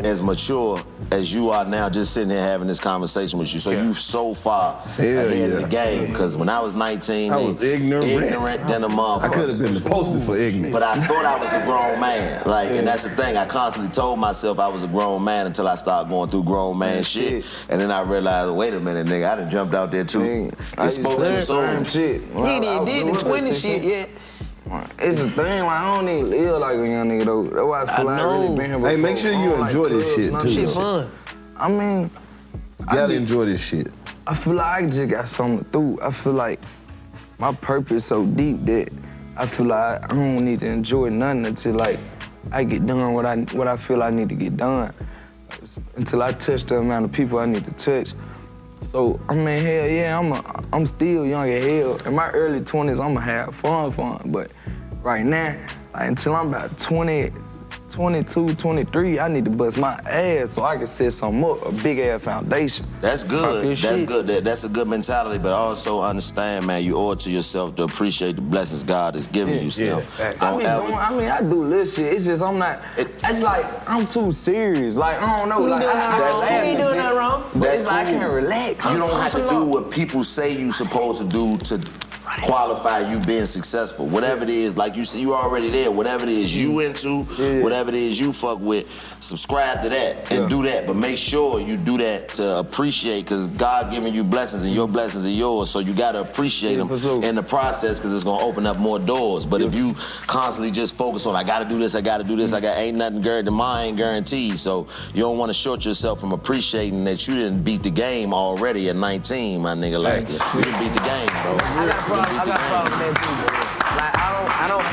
as mature as you are now, just sitting here having this conversation with you. So you so far ahead of the game. Because when I was 19, I was ignorant than a motherfucker. I could have been posted for ignorant. But I thought I was a grown man. Like, and that's the thing. I constantly told myself I was a grown man until I started going through grown man shit. And then I realized, wait a minute, nigga, I done jumped out there too. I spoke too soon. Shit. You ain't did the 20 shit yet. It's a thing, like, I don't even live like a young nigga, though. That's why I feel like I really been here before. Hey, make sure you enjoy this shit, too. Shit fun. I mean, You gotta enjoy this shit. I feel like I just got something to do. I feel like my purpose so deep that I feel like I don't need to enjoy nothing until, like, I get done what I feel I need to get done. Until I touch the amount of people I need to touch. So, I mean, hell yeah, I'm still young as hell. In my early 20s, I'ma have fun. But right now, like, until I'm about 20, 22, 23, I need to bust my ass so I can set something up, a big ass foundation. That's good. That's shit. good. That's a good mentality, but also understand, man, you owe it to yourself to appreciate the blessings God has given you. So I do little shit. It's just I'm not. It's like I'm too serious. Like I don't know. Like You ain't doing nothing wrong. But That's it's like I cool. can't relax. You don't have to do what people say you supposed to do to qualify you being successful. Whatever it is, like you see, you already there. Whatever it is you into, whatever it is you fuck with, subscribe to that and do that. But make sure you do that to appreciate, because God giving you blessings and your blessings are yours. So you gotta appreciate them in the process, because it's gonna open up more doors. But if you constantly just focus on, I gotta do this, ain't nothing guaranteed, mine ain't guaranteed. So you don't want to short yourself from appreciating that you didn't beat the game already at 19, my nigga. Like, you didn't beat the game, bro. I got problems with that too, bro. Like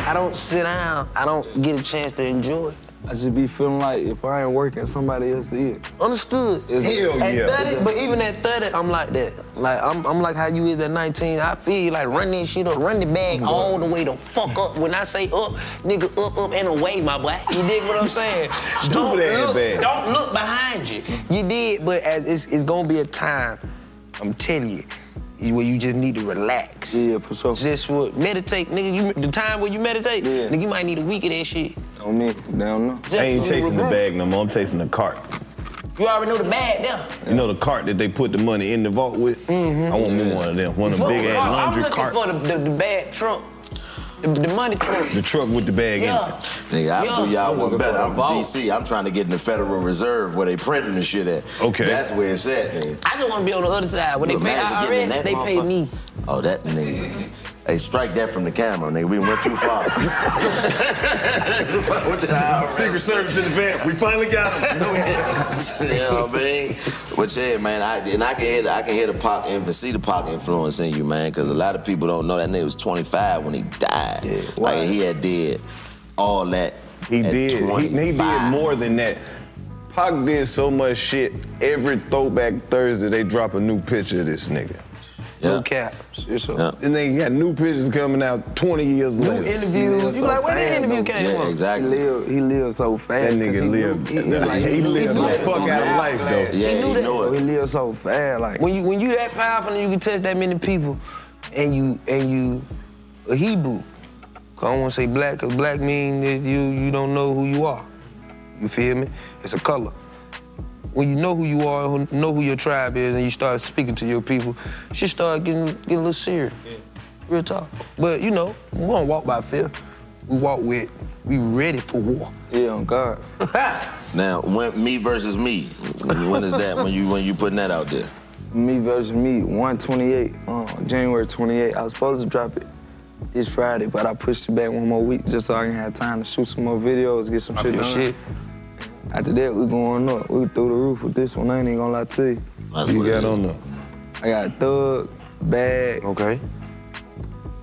I don't sit down. I don't get a chance to enjoy it. I just be feeling like if I ain't working, somebody else is. Understood. Hell At yeah. 30, but even at 30, I'm like that. Like I'm like how you is at 19. I feel you like run this shit up, run the bag all the way the fuck up. When I say up, nigga, up and away, my boy. You dig what I'm saying? Don't look behind you. You did, but as it's gonna be a time. I'm telling you. Where you just need to relax. Yeah, for sure. Just meditate, nigga. The time where you meditate, nigga, you might need a week of that shit. On me, down know. I ain't chasing the bag no more, I'm chasing the cart. You already know the bag there. You know the cart that they put the money in the vault with? I want me one of them. One of them big ass laundry cart. I'm looking for the bag truck. The money truck. The truck with the bag in it. Nigga, I'll do y'all one better. I'm from DC. I'm trying to get in the Federal Reserve where they printing the shit at. Okay. That's where it's at, nigga. I just want to be on the other side. When they pay IRS, they pay me. Oh, that nigga. Hey, strike that from the camera, nigga. We went too far. Secret Service in the van. We finally got him. You know what I mean? But yeah, man, I can hear the Pac influence, see the Pac influence in you, man, because a lot of people don't know that nigga was 25 when he died. Yeah, like he had did all that. He did. He 25. did more than that. Pac did so much shit. Every Throwback Thursday, they drop a new picture of this nigga. No cap. And they got new pictures coming out 20 years later. New interviews. You like, where that interview came from? Exactly. He lived so fast. That nigga lived. He lived the fuck out of life, though. Yeah, he knew it. He lived so fast. Like When you that powerful and you can touch that many people, and you a Hebrew. I don't want to say black, because black mean that you don't know who you are. You feel me? It's a color. When you know who you are, know who your tribe is, and you start speaking to your people, shit start getting a little serious. Yeah. Real talk. But you know, we don't walk by fear. We walk with, we ready for war. Yeah, on God. Now, me versus me. When is that? When you putting that out there? Me versus me, 128, January 28th. I was supposed to drop it this Friday, but I pushed it back one more week just so I can have time to shoot some more videos, get some shit done. After that, we going up. We through the roof with this one. I ain't even gonna lie to you. You got on there? I got Thug, Bag, Okay.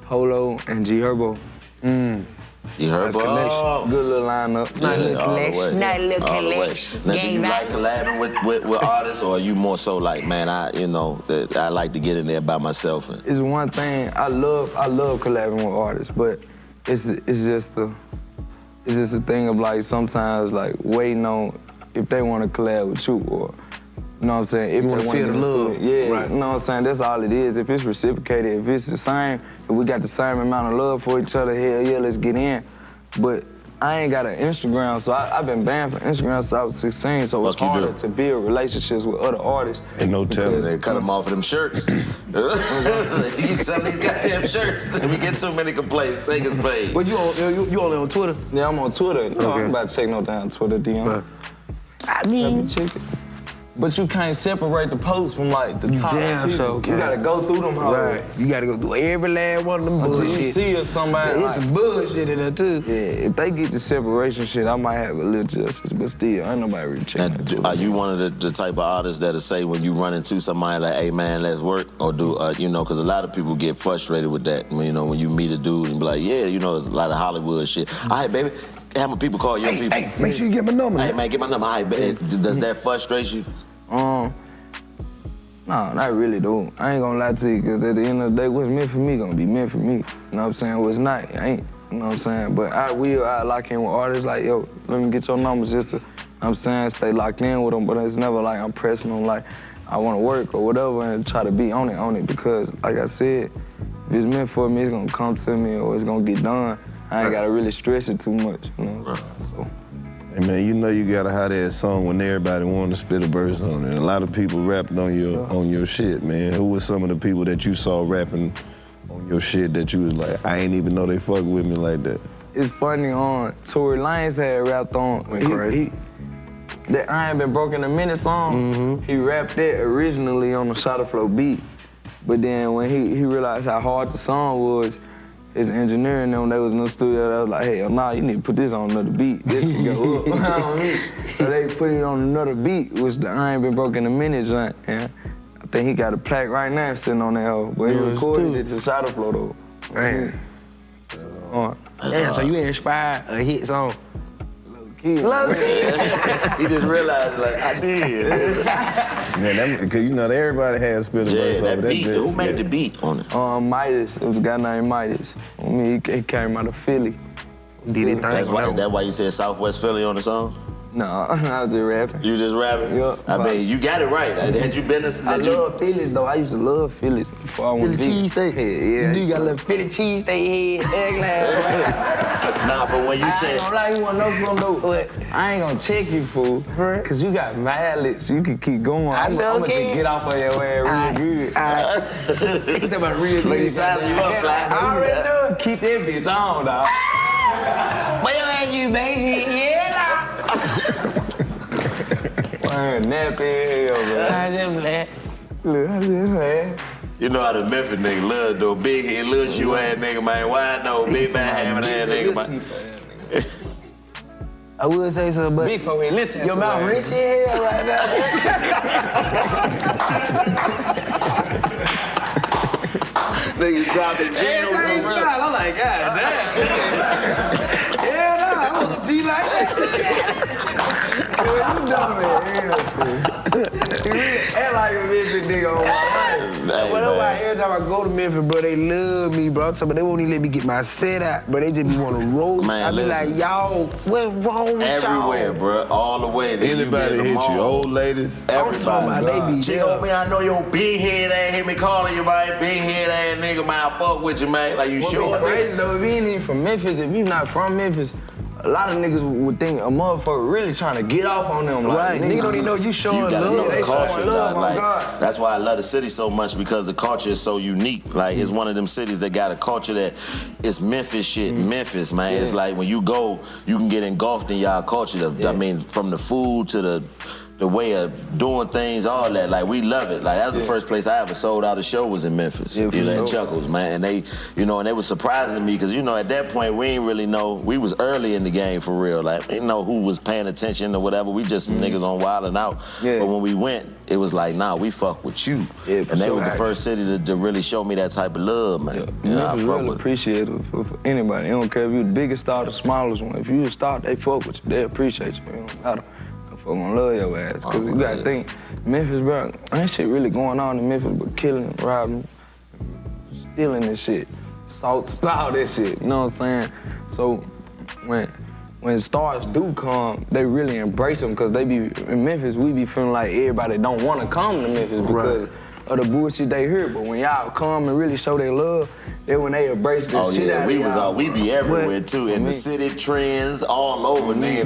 Polo, and G Herbo. You heard about Good little lineup. Nice little collection. Nice little collection. Now, do you like collabing with artists, or are you more so like, man, I like to get in there by myself? It's one thing I love collabing with artists, but it's just a thing of like sometimes like waiting on if they want to collab with you, or you know what I'm saying. If you want to feel the love, yeah, right. You know what I'm saying. That's all it is. If it's reciprocated, if it's the same, if we got the same amount of love for each other, hell yeah, let's get in. But I ain't got an Instagram, so I've been banned from Instagram since I was 16, so it's harder to build relationships with other artists. Ain't no telling. They cut them off of them shirts. You sell these goddamn shirts, we get too many complaints. Take his page. But you only on Twitter? Yeah, I'm on Twitter. You know, I'm about to check no damn Twitter DM. I mean, check it. But you can't separate the posts from like the top damn people. so You gotta go through them hoes. Right. You gotta go through every last one of them Until bullshit. you see somebody It's like, some bullshit in there too. yeah, if they get the separation shit, I might have a little justice, but still, ain't nobody really checking that. Are you one of the type of artists that'll say when you run into somebody like, hey man, let's work? Or do, because a lot of people get frustrated with that. When you meet a dude and be like, yeah, there's a lot of Hollywood shit. All right, baby, have my people call your people. Hey, make sure you get my number. Hey, man, get my number. All right, does that frustrate you? No, not really, though. I ain't gonna lie to you, because at the end of the day, what's meant for me gonna be meant for me. You know what I'm saying? What's not, I ain't. You know what I'm saying? But I lock in with artists like, yo, let me get your numbers just to, you know what I'm saying, stay locked in with them, but it's never like I'm pressing them like I wanna work or whatever and try to be on it, because like I said, if it's meant for me, it's gonna come to me or it's gonna get done. I ain't gotta really stress it too much, you know? So. Hey man, you know you got a hot ass song when everybody wanted to spit a verse on it. A lot of people rapped on your shit, man. Who was some of the people that you saw rapping on your shit that you was like, I ain't even know they fuck with me like that? It's funny, Tory Lanez had rapped on. That I Ain't Been Broke in a Minute song. He rapped that originally on the Shotta Flow beat. But then when he realized how hard the song was, his engineer and them, they was in the studio, they was like, hey, nah, you need to put this on another beat. This can go up. You know what I mean? So they put it on another beat, which the I Ain't Been Broke in a Minute joint. Yeah. I think he got a plaque right now sitting on that hoe. But he recorded it to Shotta Flow though. Man. Damn, so you inspired a hit song? He just realized, like, I did. Yeah, because everybody has spit a verse over that. Who made the beat on it? Midas. It was a guy named Midas. I mean, he came out of Philly. Is that why you said Southwest Philly on the song? No, I was just rapping. You just rapping? Yup. I mean, you got it right. Had you been I love Phillies, though. I used to love Phillies before I went Philly cheesesteak? Yeah. You do got a little Philly cheesesteak head, egg glass. Nah, but when you said... I ain't gonna lie, you wanna know something, though? I ain't gonna check you, fool, because you got mileage. You can keep going. I'm gonna just get off of your ass real good. You talking about real good. Lady size you up, fly. I already know. Keep that bitch on, dog. Where you at, you baby? Yeah, nah. Man, nappy hell, bro. I just glad. Look, I just glad. You know how the Memphis nigga love though, big head, little shoe ass nigga, man. Wide nose, big back having ass nigga, man. I would say something, but big forehead, little tattoo. Your mouth rich in hell right now. Niggas dropping jail. I'm like, God damn. Yeah, no, I want some tea like that. You dumb man. You really act like a Memphis nigga on my life. But that's why every time I go to Memphis, bro, they love me, bro. But they won't even let me get my set out, bro. They just be want to roast. Man, I be like, y'all, what's wrong with y'all? Everywhere, bro, all the way. Anybody hit you, old ladies? Everybody. They be Chick on me, I know your big head ass hit me calling you, man. Big head ass nigga, man. I fuck with you, man. Like, you sure? Crazy though, if you ain't even from Memphis, if you not from Memphis, a lot of niggas would think a motherfucker really trying to get off on them. Right, Like, nigga don't even know you showing You gotta love. know the culture, love, dog. my Like, God. that's why I love the city so much, because the culture is so unique. Like, it's one of them cities that got a culture that it's Memphis shit. Memphis, man. It's like when you go, you can get engulfed in y'all culture. I mean, from the food to the way of doing things, all that. Like, we love it. Like, that was the first place I ever sold out a show was in Memphis. Yeah, You know, sure. at Chuckles, man. And they, you know, and they was surprising to me because, you know, at that point, we ain't really know. We was early in the game for real. Like, we didn't know who was paying attention or whatever. We just some niggas on Wild 'N Out. Yeah. But when we went, it was like, nah, we fuck with you. Yeah, for and they sure. was the first city to really show me that type of love, man. You know, I Memphis fuck really with it. appreciative for anybody. It don't care if you the biggest star or the smallest one. If you a star, they fuck with you. They appreciate you. It don't matter. They fuck gonna love your ass. Cause you gotta think, Memphis, bro, ain't shit really going on in Memphis but killing, robbing, stealing this shit. Assaults, all that shit. You know what I'm saying? So when stars do come, they really embrace them because they be, in Memphis, we be feeling like everybody don't want to come to Memphis because of the bullshit they hear. But when y'all come and really show their love, then when they embrace the shit out of y'all. We be everywhere too, in the city trends, all over, nigga.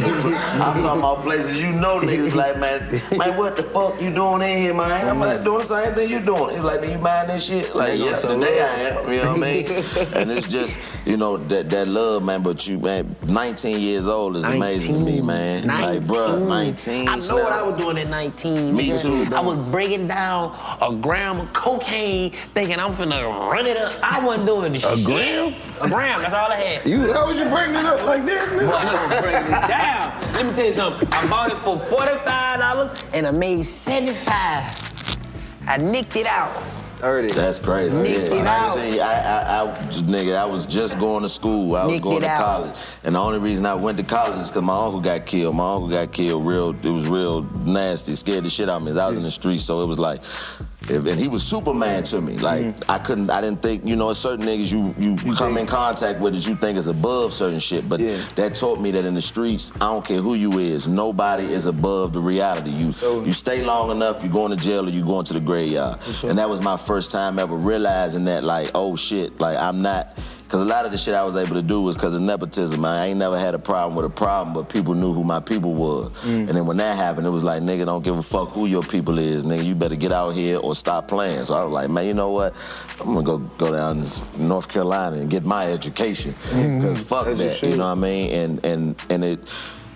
I'm talking about places you know niggas like, man, what the fuck you doing in here, man? I'm like doing the same thing you doing. It's like, do you mind this shit? Like, yeah, today I am, you know what I mean? And it's just, you know, that love, man, but you, man, 19 years old is amazing to me, man. Like, bruh, 19. I know what I was doing at 19. Me too. I was breaking down a gram of cocaine, thinking I'm finna run it up. I wasn't doing this shit. A gram? A gram, that's all I had. How was you breaking it up like this, nigga? Boy, I was breaking it down. Let me tell you something. I bought it for $45 and I made 75. I nicked it out. 30. That's crazy. Nicked it out. 19, nigga, I was just going to school. I was Nicked going it to out. college. And the only reason I went to college is because my uncle got killed. My uncle got killed it was real nasty, scared the shit out of me. I was in the streets, so it was like, and he was Superman to me. Like, I didn't think, you know, certain niggas you come in contact with that you think is above certain shit. But that taught me that in the streets, I don't care who you is, nobody is above the reality. You stay long enough, you going to jail or you going to the graveyard. And that was my first time ever realizing that, like, oh shit, like I'm not, because a lot of the shit I was able to do was because of nepotism, man. I ain't never had a problem with a problem, but people knew who my people was. And then when that happened, it was like, nigga, don't give a fuck who your people is, nigga. You better get out here or stop playing. So I was like, man, you know what? I'm gonna go down to North Carolina and get my education. Because fuck that, you know what I mean? And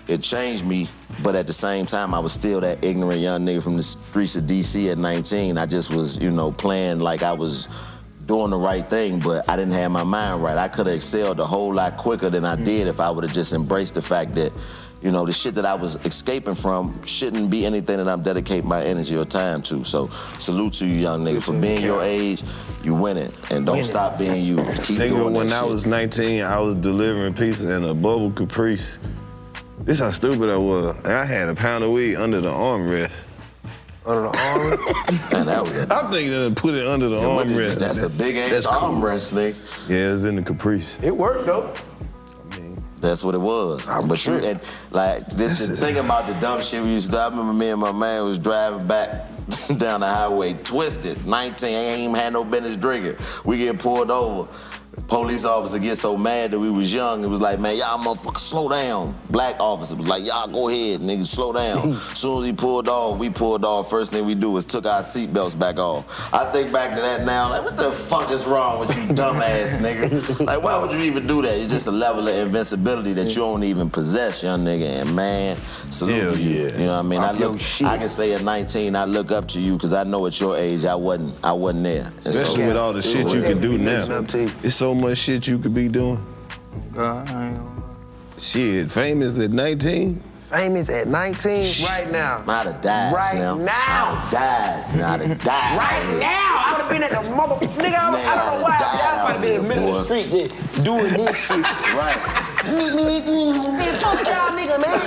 it changed me, but at the same time, I was still that ignorant young nigga from the streets of DC at 19. I just was, you know, playing like I was doing the right thing, but I didn't have my mind right. I could have excelled a whole lot quicker than I did if I would have just embraced the fact that, you know, the shit that I was escaping from shouldn't be anything that I'm dedicating my energy or time to. So salute to you, young nigga. For being your age, you winning. And don't stop being you. Keep doing that When shit. I was 19, I was delivering pizza in a bubble caprice. This how stupid I was. And I had a pound of weed under the armrest. Under the arm? Man, that was I'm thinking to put it under the armrest. That's a big ass armrest, nigga. Yeah, it was in the caprice. It worked though. That's what it was. But you, and like this, the thing about the dumb shit we used to do, I remember me and my man was driving back down the highway, twisted, 19, ain't even had no business drinking. We get pulled over. Police officer get so mad that we was young, it was like, man, y'all motherfuckers slow down. Black officer was like, y'all go ahead, niggas, slow down. As soon as he pulled off, we pulled off. First thing we do is took our seatbelts back off. I think back to that now, like, what the fuck is wrong with you dumbass nigga? Like, why would you even do that? It's just a level of invincibility that you don't even possess, young nigga. And man, salute to you. You know what I mean? I can say at 19, I look up to you because I know at your age I wasn't there. And especially with all the shit you can do now. It's so much shit you could be doing. Shit, famous at 19? Famous at 19 right now. I'd have died. Right now. now. I'd have died. Right now. I would have been at the mother. Nigga, I don't know why. Y'all probably been in the middle of the street just doing this shit. Right. Nigga, fuck y'all, nigga, man.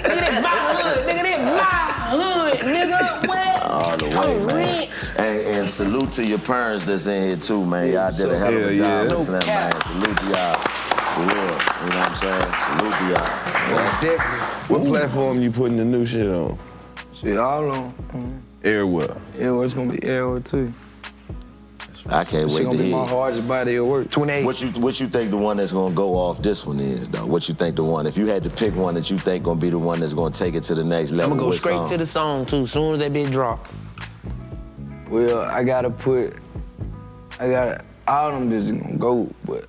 Nigga, that's my hood. Nigga, that's my hood, nigga. What? All the way, man. And salute to your parents that's in here too, man. Y'all did a hell of a job listening, man. Salute to y'all. For real. You know what I'm saying? Salute to y'all. What platform you putting the new shit on? Shit, all on. Everywhere. Everywhere, it's gonna be everywhere too. I can't wait to hear. It's gonna be my hardest body at work. 28. What you think the one that's gonna go off this one is, though? What you think the one, if you had to pick one that you think gonna be the one that's gonna take it to the next level? I'm gonna go straight to the song too, soon as that bitch drop. Well, all them bitches gonna go, but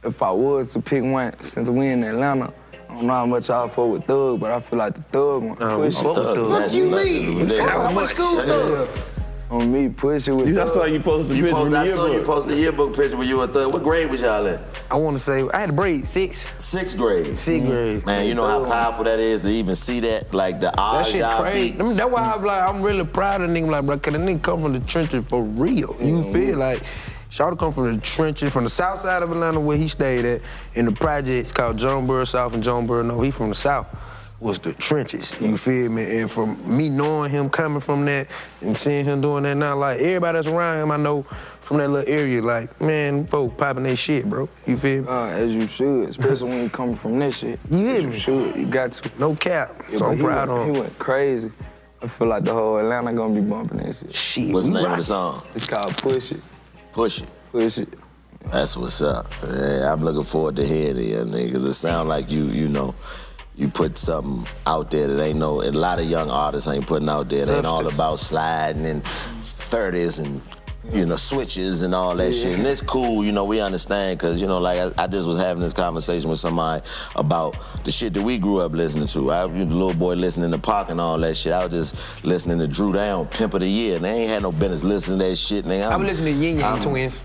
if I was to pick one, since we in Atlanta, I don't know how much I fuck with Thug, but I feel like the Thug gonna push it. What you mean? How much school Thug? On me, push it with Thug. I saw you post the picture from the I saw you yearbook. post the yearbook picture with you and Thug. What grade was y'all in? I want to say, I had to break 6. Sixth grade. Sixth grade. Man, you know how powerful that is to even see that? Like the That odds shit y'all crazy. beat. I mean, that's why I'm like, I'm really proud of the nigga, like, bro, cause the nigga come from the trenches for real. You feel like, Shawty come from the trenches, from the south side of Atlanta where he stayed at, in the projects called Jonesboro South and Jonesboro North. He from the south, was the trenches, you feel me? And from me knowing him coming from that and seeing him doing that now, like, everybody that's around him, I know from that little area, like, man, folk popping their shit, bro. You feel me? As you should, especially when you coming from this shit. You hear me? You should, you got to. No cap. Yeah, So I'm proud of him. He went crazy. I feel like the whole Atlanta gonna be bumping that shit. Shit, What's the we name of rock. the song? It's called Push It. Push It. Push It. That's what's up. Yeah, I'm looking forward to hearing it, nigga, because it sounds like you know, you put something out there that ain't no, a lot of young artists ain't putting out there. It ain't all about sliding and 30s and, you know, switches and all that shit. And it's cool, you know, we understand, because, you know, like, I just was having this conversation with somebody about the shit that we grew up listening to. I was the little boy listening to Pac and all that shit. I was just listening to Drew Down, Pimp of the Year, and they ain't had no business listening to that shit, nigga. I'm listening to Yin Yang Twins.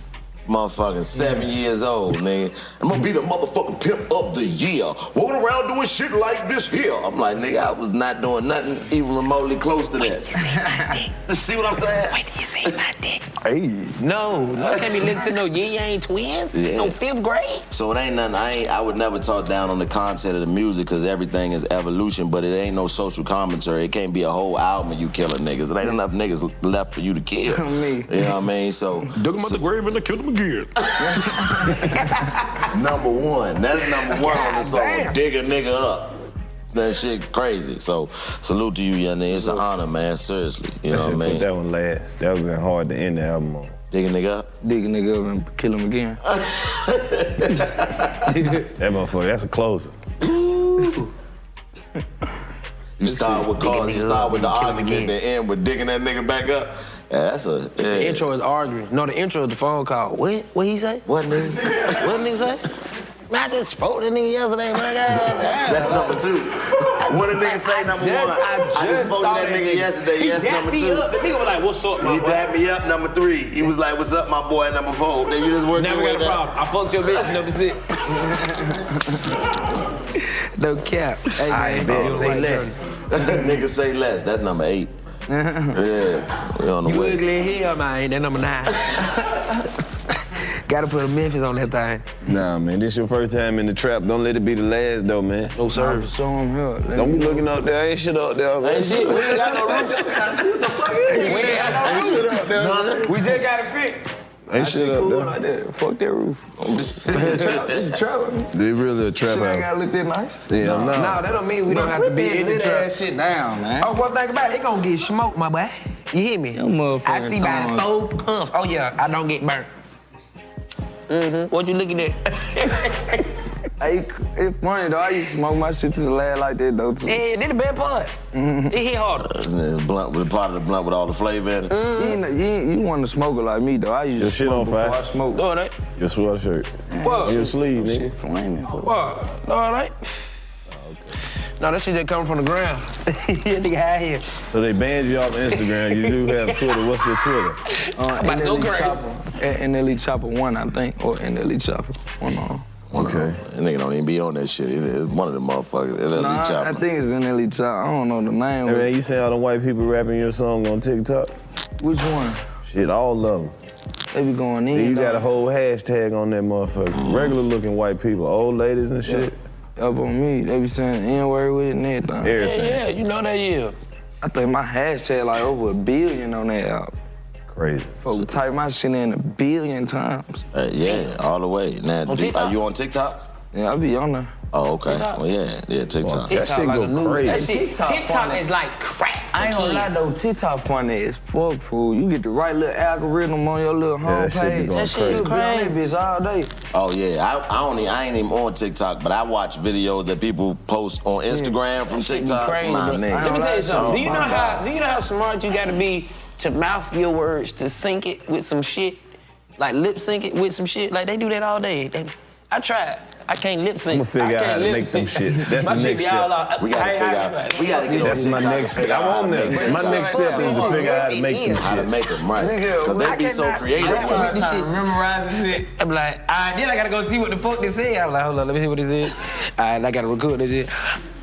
Motherfucking 7 years old, nigga. I'm gonna be the motherfucking pimp of the year. Walking around doing shit like this here. I'm like, nigga, I was not doing nothing even remotely close to that. You say my dick. See what I'm saying? Wait till you say my dick. Hey. No, you can't be listening to no Yin Yang Twins. Yeah. No 5th grade. So it ain't nothing, I would never talk down on the content of the music because everything is evolution, but it ain't no social commentary. It can't be a whole album of you killing niggas. It ain't enough niggas left for you to kill. Me. You know what I mean? So Dug him out the grave and I killed him again. number one. That's number one on the song. Dig a nigga up. That shit crazy. So salute to you, young nigga. It's an honor, man. Seriously. You know what I mean? Put that one last. That would been hard to end the album on. Dig a nigga up. Dig a nigga up and kill him again. That motherfucker, that's a closer. You start with cause, you start with the argument, then end with digging that nigga back up. Yeah, that's a. Yeah. The intro is arguing. No, the intro is the phone call. What he say? What nigga? What nigga say? Man, I just spoke to the nigga yesterday, man. That's number 2. What a nigga say number 1? I just spoke to that nigga yesterday. Yes, number 2. The nigga was like, what's up, my He boy? dapped me up, number 3. He was like, what's up, my boy, number 4. Then you just worked Never your got way a down. problem. I fucked your bitch, number 6. No cap. Hey, I bet. Say less. Nigga say less. That's number 8. Yeah, we on the You way. ugly as hell, man. That number 9. Gotta put a Memphis on that thing. Nah, man, this your first time in the trap. Don't let it be the last, though, man. No, sir. Show him here. Don't be looking out there. Ain't shit out there, man. Ain't shit. We ain't got no roof. We ain't got no roof. We just got it fit. Ain't shit out Cool there. like that. Fuck that roof. It's a trap. They really a trap Shit ain't house. gotta look that nice. Yeah, No, that don't mean we don't have to be in the trap. shit down, man. Oh, one thing about it, gonna get smoked, my boy. You hear me? Them motherfucking I see by the thongs. 4 puffs. Oh yeah, I don't get burnt. Mm-hmm. What you looking at? Hey, it's funny though. I used to smoke my shit to the lad like that though too. Yeah, that's the bad part. It hit harder. Blunt with part of the blunt with all the flavor in it. You want to smoke it like me though. I used Your to shit smoke on fire. before I smoke. All right. Your sweatshirt. What? Your sleeve, nigga. Shit flaming. What? All right. No, that shit that coming from the ground. Yeah, nigga high here. So they banned you off Instagram. You do have Twitter. What's your Twitter? I'm about to go crazy. NLE Chopper 1, I think, or NLE Chopper 1 on. Okay. That nigga don't even be on that shit. It's one of them motherfuckers. Nah, I think it's NLE Chopper. I don't know the name. Hey man, you see all the white people rapping your song on TikTok? Which one? Shit, all of them. They be going in. Then you got a whole hashtag on that motherfucker. Regular looking white people, old ladies and shit. Up on me, they be saying N-word with it and everything. Everything. Yeah, you know that, yeah. I think my hashtag like over 1 billion on that album. Crazy. Folks type my shit in 1 billion times. Yeah, all the way. Now, are you on TikTok? Yeah, I be on there. Oh, okay. TikTok? Well, yeah, TikTok. That shit like go a new, crazy. TikTok is like crack for I ain't gonna lie kids. though, TikTok funny as fuck, fool. You get the right little algorithm on your little Yeah, that shit be homepage. going That shit is You be on that crazy. bitch all day. Oh yeah, I ain't even on TikTok, but I watch videos that people post on Instagram from Shit be TikTok. crazy, My bro. nigga. Let me tell you something. Oh, Do you know my how? Do you know how smart you gotta be to mouth your words to sync it with some shit, like lip sync it with some shit? Like they do that all day. I tried. I can't lip sync. I'ma figure out how to make some shit. That's My the shit next be all step. out. We gotta figure out. We gotta get That's on my TikTok next and figure step. out I'm on how to there. make them My shit. next step is to figure out how to make them How to shit. make them right. Nigga, Cause they be so creative. I bro. can't shit. Memorizing shit. I'm like, all right, then I gotta go see what the fuck they say. I'm like, hold on, let me see what this is. All right, I gotta record this shit.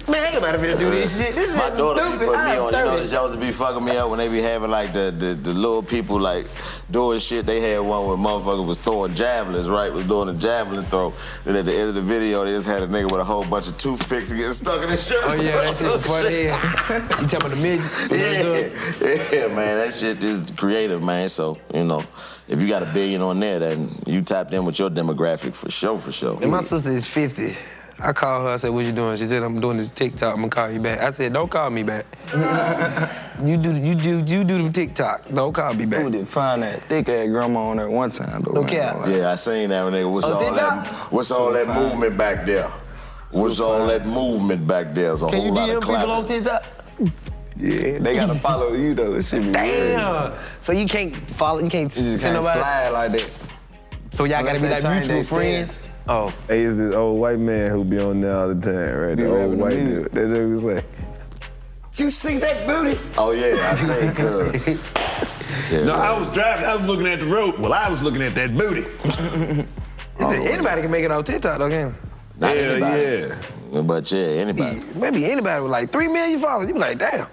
Man, ain't nobody finna do this shit. This My is daughter be stupid. putting me I'm on. You know, 30. the shows be fucking me up when they be having like the little people like doing shit. They had one where motherfucker was throwing javelins, right? Was doing a javelin throw. Then at the end of the video, they just had a nigga with a whole bunch of toothpicks getting stuck in his shirt. Oh yeah, that shit was funny. You talking about the midget? Yeah, man, that shit is creative, man. So, you know, if you got 1 billion on there, then you tapped in with your demographic for sure, for sure. And my sister is 50. I called her, I said, what you doing? She said, I'm doing this TikTok, I'm gonna call you back. I said, don't call me back. You do them TikTok, don't call me Who back. did find that thick ass grandma on there one time though? No man. cap. Yeah, I seen that nigga. What's all that movement back there? What's all that movement back there? There's a Can whole you lot DM of people on clapping. TikTok? Yeah, they gotta follow you though. It should be weird. Damn. So you can't follow, you can't You send just can't nobody? slide like that. So y'all gotta be Unless like they change mutual their friends? sense. Oh. Hey, it's this old white man who be on there all the time, right? Be The old rapping white the dude. music. That dude was like, You see that booty? Oh yeah, I seen cuz. Yeah, No, I was driving, I was looking at the road. Well, I was looking at that booty. Anybody can make it on TikTok though, can Not hell anybody. yeah. But yeah, anybody. Maybe anybody with like 3 million followers, you be like, damn.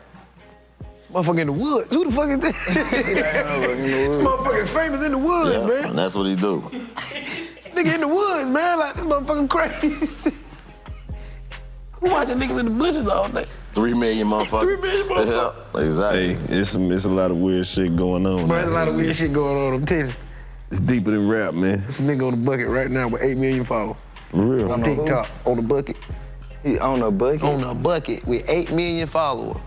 Motherfucker in the woods. Who the fuck is this? This motherfucker's famous in the woods, Yeah, man. and that's what he do. This nigga in the woods, man. Like, this motherfucker crazy. Who watching niggas in the bushes all day? 3 million motherfuckers. 3 million motherfuckers. Yeah, exactly. Hey, it's a lot of weird shit going on. Bro, there's a man. lot of weird shit going on. I'm telling you. It's deeper than rap, man. This nigga on the bucket right now with 8 million followers. For real. On TikTok, on the bucket. He on a bucket. On the bucket with 8 million followers.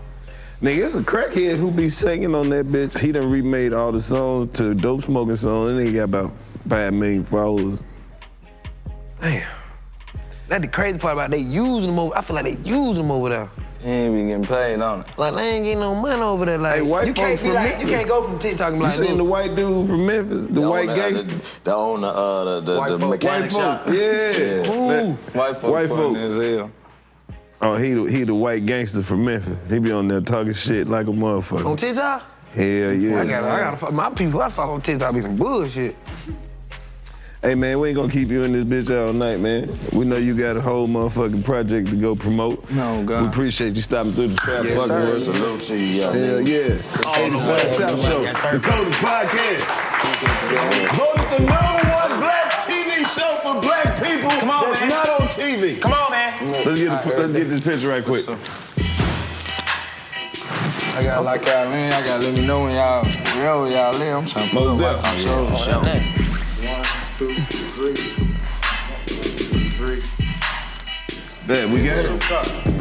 Nigga, it's a crackhead who be singing on that bitch. He done remade all the songs to dope smoking songs, and he got about 5 million followers. Damn. That's the crazy part about it. They using them over. I feel like they using them over there. He ain't be getting paid on it. Like they ain't getting no money over there. Like Hey, white you can't folks be from like, Memphis. you can't go from TikTok and be You like, seen the look, white dude from Memphis, the white gangster? The owner, the mechanic shop. Yeah. Ooh. White folk White folk. funny as hell. Oh, he the white gangster from Memphis. He be on there talking shit like a motherfucker. on TikTok? Hell yeah. I gotta, my people I follow on TikTok be some bullshit. Hey man, we ain't gonna keep you in this bitch all night, man. We know you got a whole motherfucking project to go promote. No, God. We appreciate you stopping through the trap. Yes, fucking sir. with us. Salute to you, young Hell nigga. yeah. 85 South Show, the Coldest Podcast. Voted the #1 black TV show for black people on, that's man. not on TV. Come on, man. Let's get this picture right quick. I gotta like y'all, man. I gotta let me know when y'all, wherever y'all live. I'm trying to put up my Most some shows. Nothing. 1, 2, 3. There, we got it.